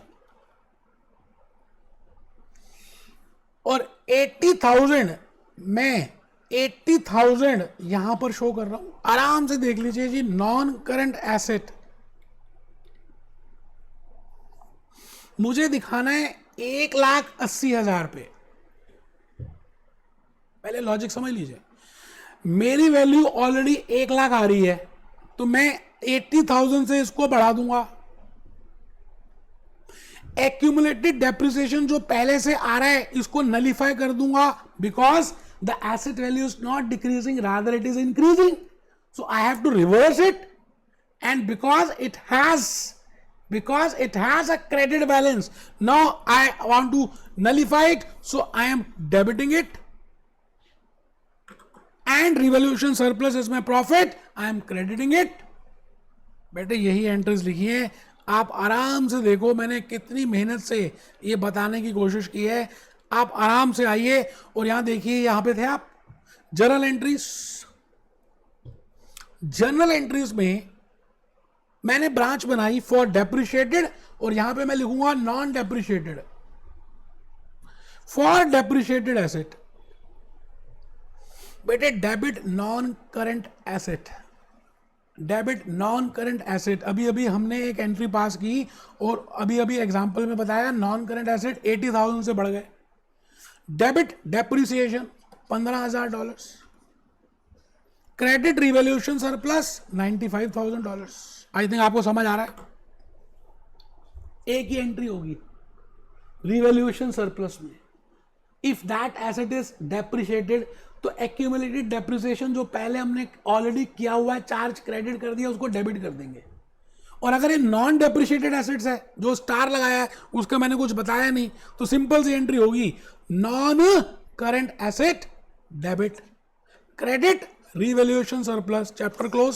और 80,000, मैं 80,000 यहां पर शो कर रहा हूं, आराम से देख लीजिए जी। नॉन करंट एसेट मुझे दिखाना है 1,80,000 पे। पहले लॉजिक समझ लीजिए, मेरी वैल्यू ऑलरेडी 1,00,000 आ रही है, तो मैं 80,000 से इसको बढ़ा दूंगा। एक्यूमुलेटेड डेप्रिसिएशन जो पहले से आ रहा है इसको नलिफाई कर दूंगा, because the asset value is not decreasing, rather it is increasing, so I have to reverse it, and because it has a credit balance, now I want to nullify it, so I am debiting it, and revaluation surplus is my profit, I am crediting it। बेटे यही entries लिखी है, आप आराम से देखो, मैंने कितनी मेहनत से ये बताने की कोशिश की है। आप आराम से आइए और यहां देखिए, यहां पे थे आप जर्नल एंट्रीज। जर्नल एंट्रीज में मैंने ब्रांच बनाई फॉर डेप्रिशिएटेड, और यहां पे मैं लिखूंगा non depreciated. For depreciated asset, बेटे debit non current asset, debit non current asset. अभी अभी हमने एक एंट्री पास की और अभी अभी एग्जांपल में बताया नॉन करंट एसेट 80,000 से बढ़ गए। Debit depreciation $15,000, credit revaluation surplus $95,000। I think आपको समझ आ रहा है, एक ही एंट्री होगी रिवैल्यूएशन सरप्लस में। If that asset is depreciated, तो एक्यूमुलेटेड डेप्रिसिएशन जो पहले हमने ऑलरेडी किया हुआ है, चार्ज क्रेडिट कर दिया, उसको डेबिट कर देंगे। और अगर ये नॉन डेप्रिशिएटेड एसेट्स है, जो स्टार लगाया है उसका मैंने कुछ बताया नहीं, तो सिंपल सी एंट्री होगी non current asset debit, credit revaluation surplus, chapter close.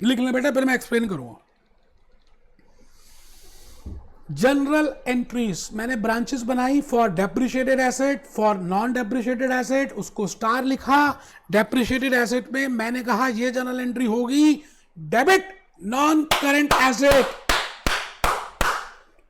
लिख लें बेटा, फिर मैं एक्सप्लेन करूंगा। जनरल एंट्रीज मैंने ब्रांचेस बनाई for depreciated asset, for non depreciated asset, उसको स्टार लिखा। डेप्रिशिएटेड एसेट में मैंने कहा ये जनरल एंट्री होगी debit non current asset,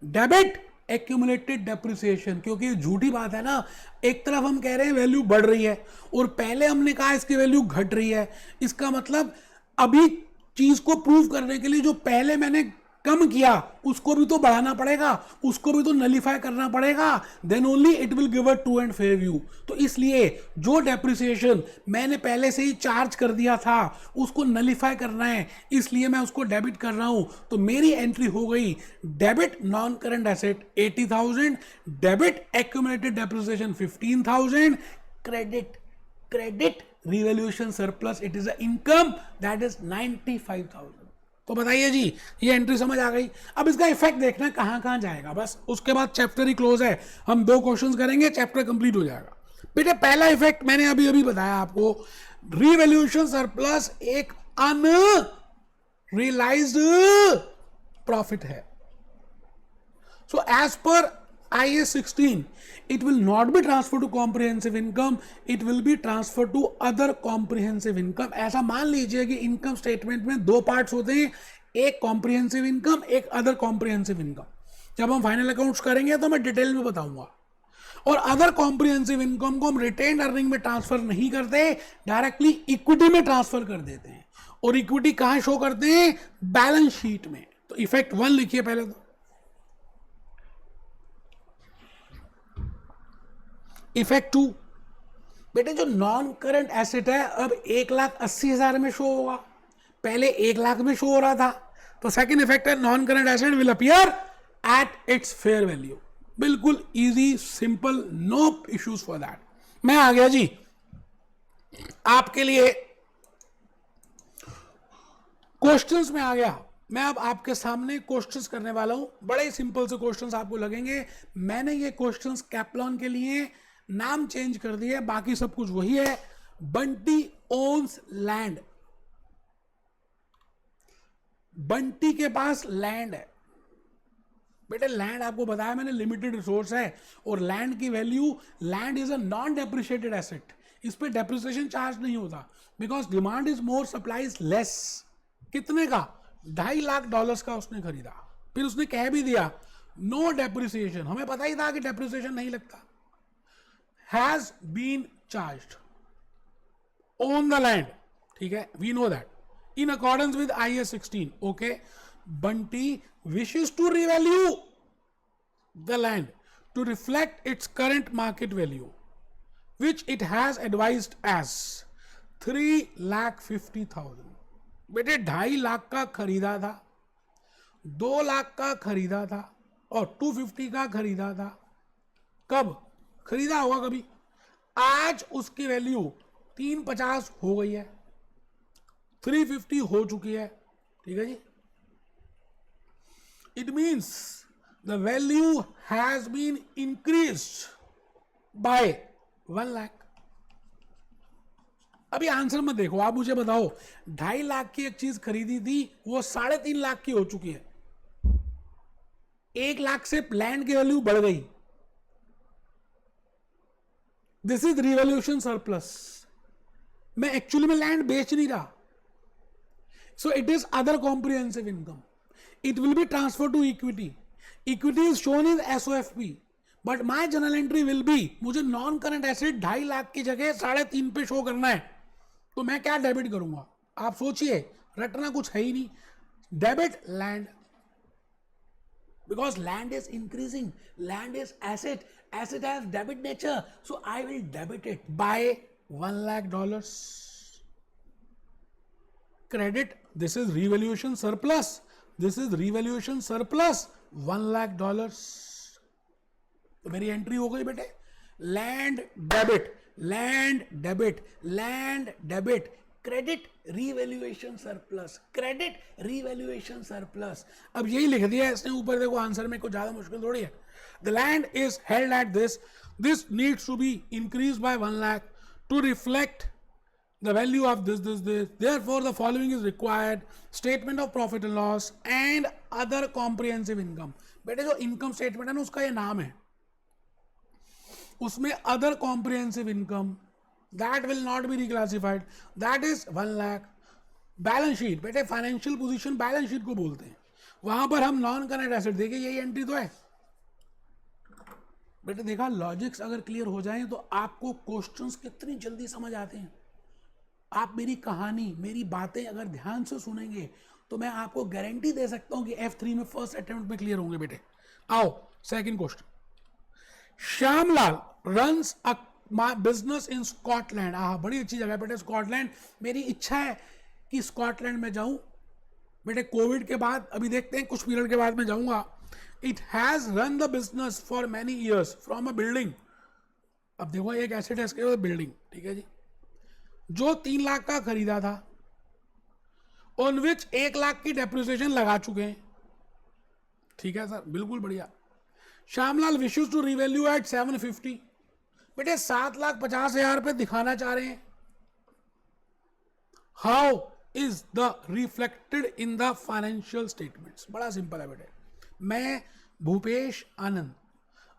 debit accumulated depreciation. क्योंकि झूठी बात है ना, एक तरफ हम कह रहे हैं वैल्यू बढ़ रही है और पहले हमने कहा इसकी वैल्यू घट रही है। इसका मतलब अभी चीज को प्रूव करने के लिए जो पहले मैंने कम किया उसको भी तो बढ़ाना पड़ेगा, उसको भी तो नलिफाई करना पड़ेगा, then only it will give a true and fair view. तो इसलिए जो डेप्रिसिएशन मैंने पहले से ही चार्ज कर दिया था उसको नलिफाई करना है, इसलिए मैं उसको डेबिट कर रहा हूं। तो मेरी एंट्री हो गई debit non current asset 80,000, debit accumulated depreciation 15,000, credit revaluation surplus, it is a income that is 95,000। तो बताइए जी, ये एंट्री समझ आ गई। अब इसका इफेक्ट देखना है कहां कहां जाएगा, बस उसके बाद चैप्टर ही क्लोज है। हम 2 क्वेश्चंस करेंगे, चैप्टर कंप्लीट हो जाएगा। बेटे पहला इफेक्ट मैंने अभी अभी बताया आपको, रिवैल्यूएशन सरप्लस एक अनरियलाइज्ड प्रॉफिट है। So as per IAS 16, it will not be transferred to comprehensive income, it will be transferred to other comprehensive income। ऐसा मान लीजिए कि इनकम स्टेटमेंट में 2 पार्ट्स होते हैं, एक कॉम्प्रिहेंसिव इनकम, एक अदर कॉम्प्रिहेंसिव इनकम। जब हम फाइनल अकाउंट्स करेंगे तो मैं डिटेल में बताऊंगा। और अदर कॉम्प्रिहेंसिव इनकम को हम रिटेन अर्निंग में ट्रांसफर नहीं करते, डायरेक्टली इक्विटी में ट्रांसफर कर देते हैं। और इक्विटी कहां शो करते हैं? बैलेंस शीट में। तो इफेक्ट 1 लिखिए पहले तो। इफेक्ट 2, बेटे जो नॉन करंट एसेट है अब 1,80,000 में शो होगा। पहले 1 लाख में शो हो रहा था, तो सेकंड इफेक्ट है non current asset will appear at its fair value. बिल्कुल easy simple, no issues for that. मैं आ गया जी आपके लिए क्वेश्चंस में आ गया. मैं अब आपके सामने क्वेश्चंस करने वाला हूं. बड़े ही सिंपल से क्वेश्चंस आपको लगेंगे. मैंने ये क्वेश्चंस कैप्लॉन के लिए नाम चेंज कर दिए, बाकी सब कुछ वही है. Bunty ons land. बंटी के पास लैंड है बेटे. लैंड आपको बताया मैंने लिमिटेड रिसोर्स है, और लैंड की value, land is a non depreciated asset. इस पे डेप्रिसिएशन चार्ज नहीं होता because demand is more, supply is less. कितने का? $2.5 लाख का उसने खरीदा. फिर उसने कह भी दिया नो डेप्रिसिएशन. हमें पता ही था कि डेप्रिसिएशन नहीं लगता. Has been charged on the land. ठीक है, we know that in accordance with IAS 16. Okay, Bunty wishes to revalue the land to reflect its current market value, which it has advised as 3,50,000. बेटे 2.5 लाख का खरीदा था, 2 लाख का खरीदा था, और 250 का खरीदा था. कब खरीदा होगा? कभी. आज उसकी वैल्यू 350 हो गई है, 350 हो चुकी है. ठीक है जी. It means the value has been increased by 1 lakh. अभी आंसर मत देखो, आप मुझे बताओ 2.5 लाख की एक चीज खरीदी थी, वो 3.5 लाख की हो चुकी है. 1 लाख से लैंड की वैल्यू बढ़ गई. This is revaluation surplus. मैं एक्चुअली में लैंड बेच नहीं रहा. So it is other comprehensive income. It will be transferred to equity. Equity is shown in SOFP. But my journal entry will be, मुझे non current asset 2.5 lakh की जगह 3.5 पे show करना है, तो मैं क्या डेबिट करूंगा? आप सोचिए, रटना कुछ है ही नहीं. Debit land, because land is increasing, land is asset, asset has debit nature, so I will debit it by $1 lakh. Credit, this is revaluation surplus, this is revaluation surplus $1 lakh. तो मेरी entry हो गई बेटे. Land debit, land debit, land debit, credit revaluation surplus, credit revaluation surplus. अब यही लिख दिया है इसने ऊपर. देखो आंसर में कुछ ज्यादा मुश्किल थोड़ी है. The land is held at this, this needs to be increase by 1 lakh to reflect the value of this. Therefore the following is required: statement of profit and loss and other comprehensive income. बेटे जो income statement है ना, उसका ये नाम है. उसमें other comprehensive income, that will not be reclassified, that is 1 lakh. Balance sheet बेटे, फाइनेंशियल पोजीशन बैलेंस शीट को बोलते हैं. वहां पर हम नॉन करंट एसेट देंगे, यही एंट्री तो है बेटे. देखा, लॉजिक्स अगर क्लियर हो जाए तो आपको क्वेश्चंस कितनी जल्दी समझ आते हैं. आप मेरी कहानी, मेरी बातें अगर ध्यान से सुनेंगे तो मैं आपको गारंटी दे सकता हूं कि F3 में फर्स्ट अटेम्प्ट में क्लियर होंगे बेटे. आओ second question. Shyamlal runs a business in Scotland. बड़ी अच्छी जगह बेटे स्कॉटलैंड. मेरी इच्छा है कि स्कॉटलैंड में जाऊं बेटे. कोविड के बाद, अभी देखते हैं कुछ पीरियड के बाद मैं जाऊंगा. It has run the business for many years from a building. अब देखो एक एसेट है इसके, बिल्डिंग. ठीक है जी. जो 3 लाख का खरीदा था, ऑन विच 1 लाख की डेप्रिसिएशन लगा चुके हैं. ठीक है सर, बिल्कुल बढ़िया. Shyamlal wishes to revalue at 750. बेटे 7,50,000 पे दिखाना चाह रहे हैं. How is the reflected in the financial statements? बड़ा सिंपल है बेटे. मैं भूपेश आनंद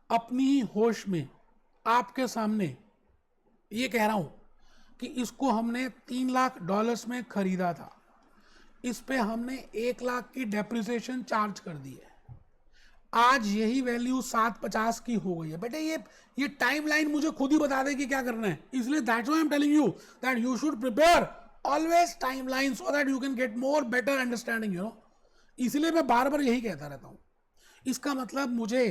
अपनी ही होश में आपके सामने ये कह रहा हूं कि इसको हमने $3 लाख में खरीदा था. इस पे हमने 1 लाख की डेप्रिसिएशन चार्ज कर दी है. आज यही वैल्यू 750 की हो गई है. बेटे ये टाइमलाइन मुझे खुद ही बता दे कि क्या करना है. इसलिए that's why I am telling you that you should prepare always timeline so that you can get more better understanding. इसलिए मैं बार बार यही कहता रहता हूं. इसका मतलब मुझे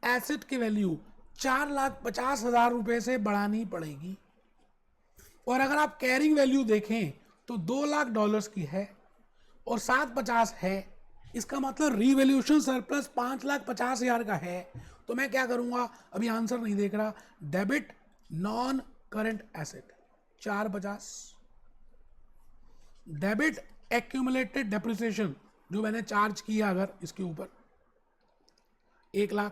एसेट की वैल्यू 4,50,000 रुपए से बढ़ानी पड़ेगी. और अगर आप कैरिंग वैल्यू देखें तो $2 लाख की है. और 750 है, इसका मतलब रीवैल्यूएशन सरप्लस 5,50,000 का है। तो मैं क्या करूंगा, अभी आंसर नहीं देख रहा, debit non current asset 450, debit accumulated depreciation जो मैंने चार्ज किया अगर इसके ऊपर 1,00,000,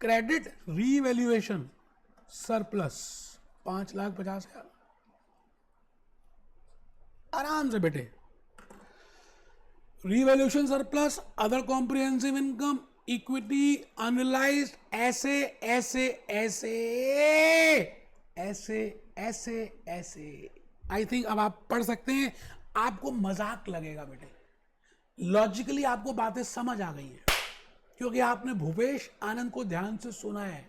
क्रेडिट रीवैल्यूएशन सरप्लस 5,50,000। आराम से बेटे, revaluation surplus, other comprehensive income, equity, unrealised, ऐसे ऐसे ऐसे ऐसे ऐसे ऐसे। आई थिंक अब आप पढ़ सकते हैं, आपको मजाक लगेगा बेटे, लॉजिकली आपको बातें समझ आ गई हैं क्योंकि आपने भूपेश आनंद को ध्यान से सुना है।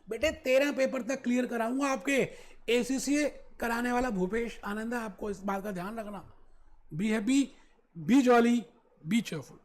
बेटे 13 पेपर तक क्लियर कराऊंगा आपके, ACCA कराने वाला भूपेश आनंद है, आपको इस बात का ध्यान रखना। Be happy, B jolly, B cheerful.